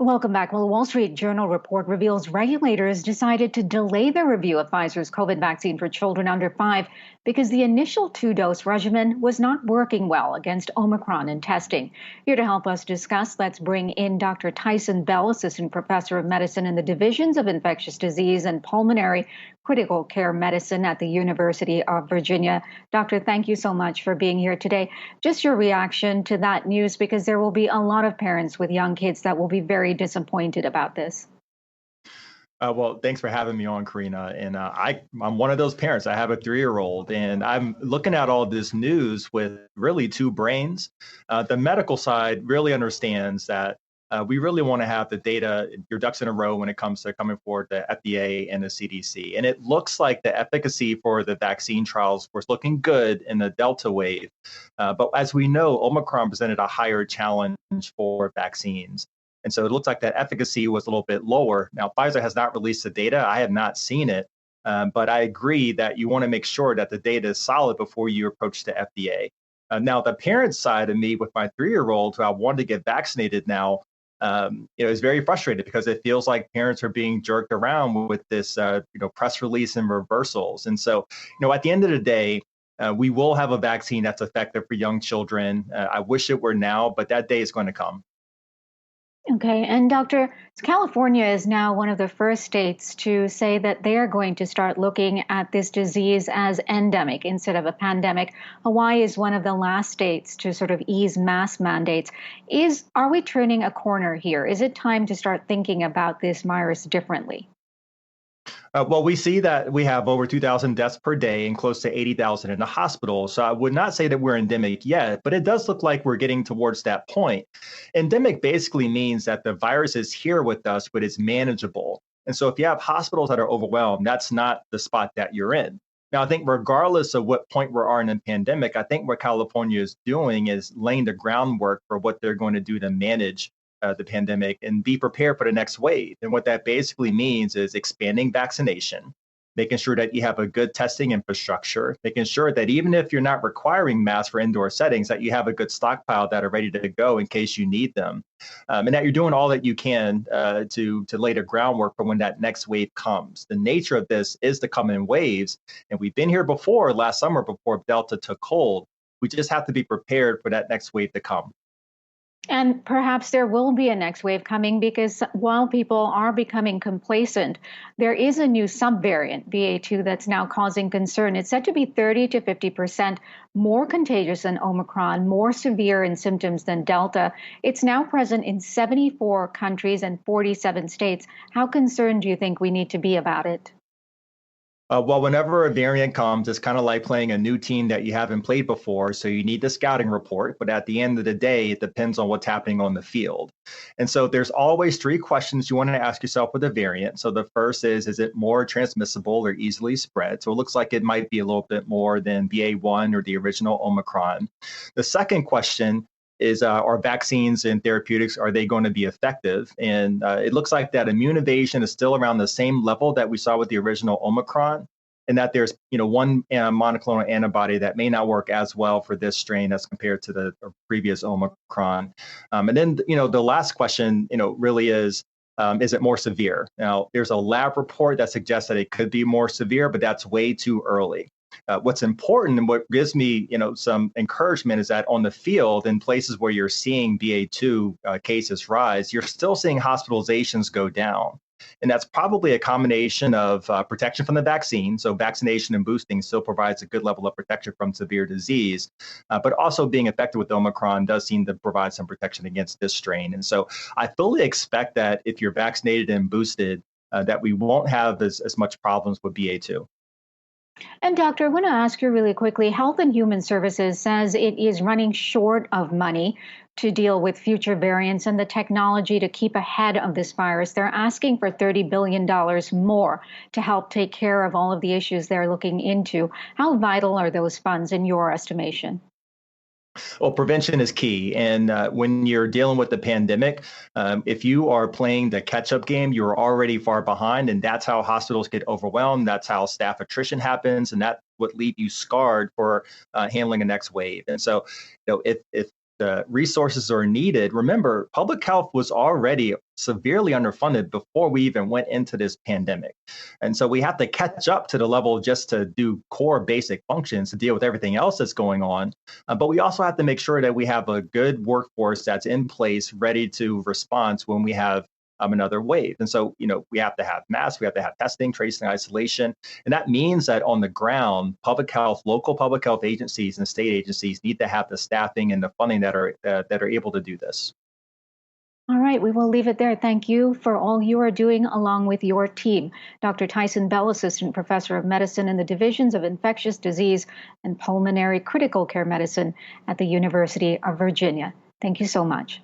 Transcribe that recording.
Welcome back. Well, a Wall Street Journal report reveals regulators decided to delay the review of Pfizer's COVID vaccine for children under 5 because the initial 2-dose regimen was not working well against Omicron in testing. Here to help us discuss, let's bring in Dr. Taison Bell, Assistant Professor of Medicine in the Divisions of Infectious Disease and Pulmonary Critical Care Medicine at the University of Virginia. Doctor, thank you so much for being here today. Just your reaction to that news, because there will be a lot of parents with young kids that will be very disappointed about this. Well, thanks for having me on, Karina. And I'm one of those parents. I have a 3-year-old, and I'm looking at all this news with really two brains. The medical side really understands that we really want to have the data, your ducks in a row when it comes to coming forward to FDA and the CDC. And it looks like the efficacy for the vaccine trials was looking good in the Delta wave. But as we know, Omicron presented a higher challenge for vaccines. And so it looks like that efficacy was a little bit lower. Now, Pfizer has not released the data. I have not seen it. But I agree that you want to make sure that the data is solid before you approach the FDA. Now, the parent side of me with my 3-year-old, who I wanted to get vaccinated now, is very frustrated because it feels like parents are being jerked around with this, press release and reversals. And so, at the end of the day, we will have a vaccine that's effective for young children. I wish it were now, but that day is going to come. Okay, and Doctor, California is now one of the first states to say that they are going to start looking at this disease as endemic instead of a pandemic. Hawaii is one of the last states to sort of ease mask mandates. Are we turning a corner here? Is it time to start thinking about this virus differently? Well, we see that we have over 2,000 deaths per day and close to 80,000 in the hospital. So I would not say that we're endemic yet, but it does look like we're getting towards that point. Endemic basically means that the virus is here with us, but it's manageable. And so if you have hospitals that are overwhelmed, that's not the spot that you're in. Now, I think regardless of what point we are in the pandemic, I think what California is doing is laying the groundwork for what they're going to do to manage the pandemic and be prepared for the next wave. And what that basically means is expanding vaccination, making sure that you have a good testing infrastructure, making sure that even if you're not requiring masks for indoor settings, that you have a good stockpile that are ready to go in case you need them. And that you're doing all that you can to lay the groundwork for when that next wave comes. The nature of this is to come in waves. And we've been here before last summer before Delta took hold. We just have to be prepared for that next wave to come. And perhaps there will be a next wave coming because while people are becoming complacent, there is a new subvariant, BA2, that's now causing concern. It's said to be 30 to 50% more contagious than Omicron, more severe in symptoms than Delta. It's now present in 74 countries and 47 states. How concerned do you think we need to be about it? Well, whenever a variant comes, it's kind of like playing a new team that you haven't played before. So you need the scouting report. But at the end of the day, it depends on what's happening on the field. And so there's always 3 questions you want to ask yourself with a variant. So the first is it more transmissible or easily spread? So it looks like it might be a little bit more than BA1 or the original Omicron. The second question is are vaccines and therapeutics, are they going to be effective? And it looks like that immune evasion is still around the same level that we saw with the original Omicron, and that there's one monoclonal antibody that may not work as well for this strain as compared to the previous Omicron. And then the last question really is it more severe? Now, there's a lab report that suggests that it could be more severe, but that's way too early. What's important and what gives me, some encouragement is that on the field, in places where you're seeing BA2 cases rise, you're still seeing hospitalizations go down. And that's probably a combination of protection from the vaccine. So vaccination and boosting still provides a good level of protection from severe disease, but also being effective with Omicron does seem to provide some protection against this strain. And so I fully expect that if you're vaccinated and boosted, that we won't have as much problems with BA2. And Doctor, I want to ask you really quickly, Health and Human Services says it is running short of money to deal with future variants and the technology to keep ahead of this virus. They're asking for $30 billion more to help take care of all of the issues they're looking into. How vital are those funds in your estimation? Well, prevention is key. And when you're dealing with the pandemic, if you are playing the catch-up game, you're already far behind. And that's how hospitals get overwhelmed. That's how staff attrition happens. And that would leave you scarred for handling a next wave. And so, if the resources are needed. Remember, public health was already severely underfunded before we even went into this pandemic. And so we have to catch up to the level just to do core basic functions to deal with everything else that's going on. But we also have to make sure that we have a good workforce that's in place, ready to respond when we have another wave. And so, we have to have masks, we have to have testing, tracing, isolation. And that means that on the ground, public health, local public health agencies and state agencies need to have the staffing and the funding that are able to do this. All right, we will leave it there. Thank you for all you are doing along with your team. Dr. Taison Bell, Assistant Professor of Medicine in the Divisions of Infectious Disease and Pulmonary Critical Care Medicine at the University of Virginia. Thank you so much.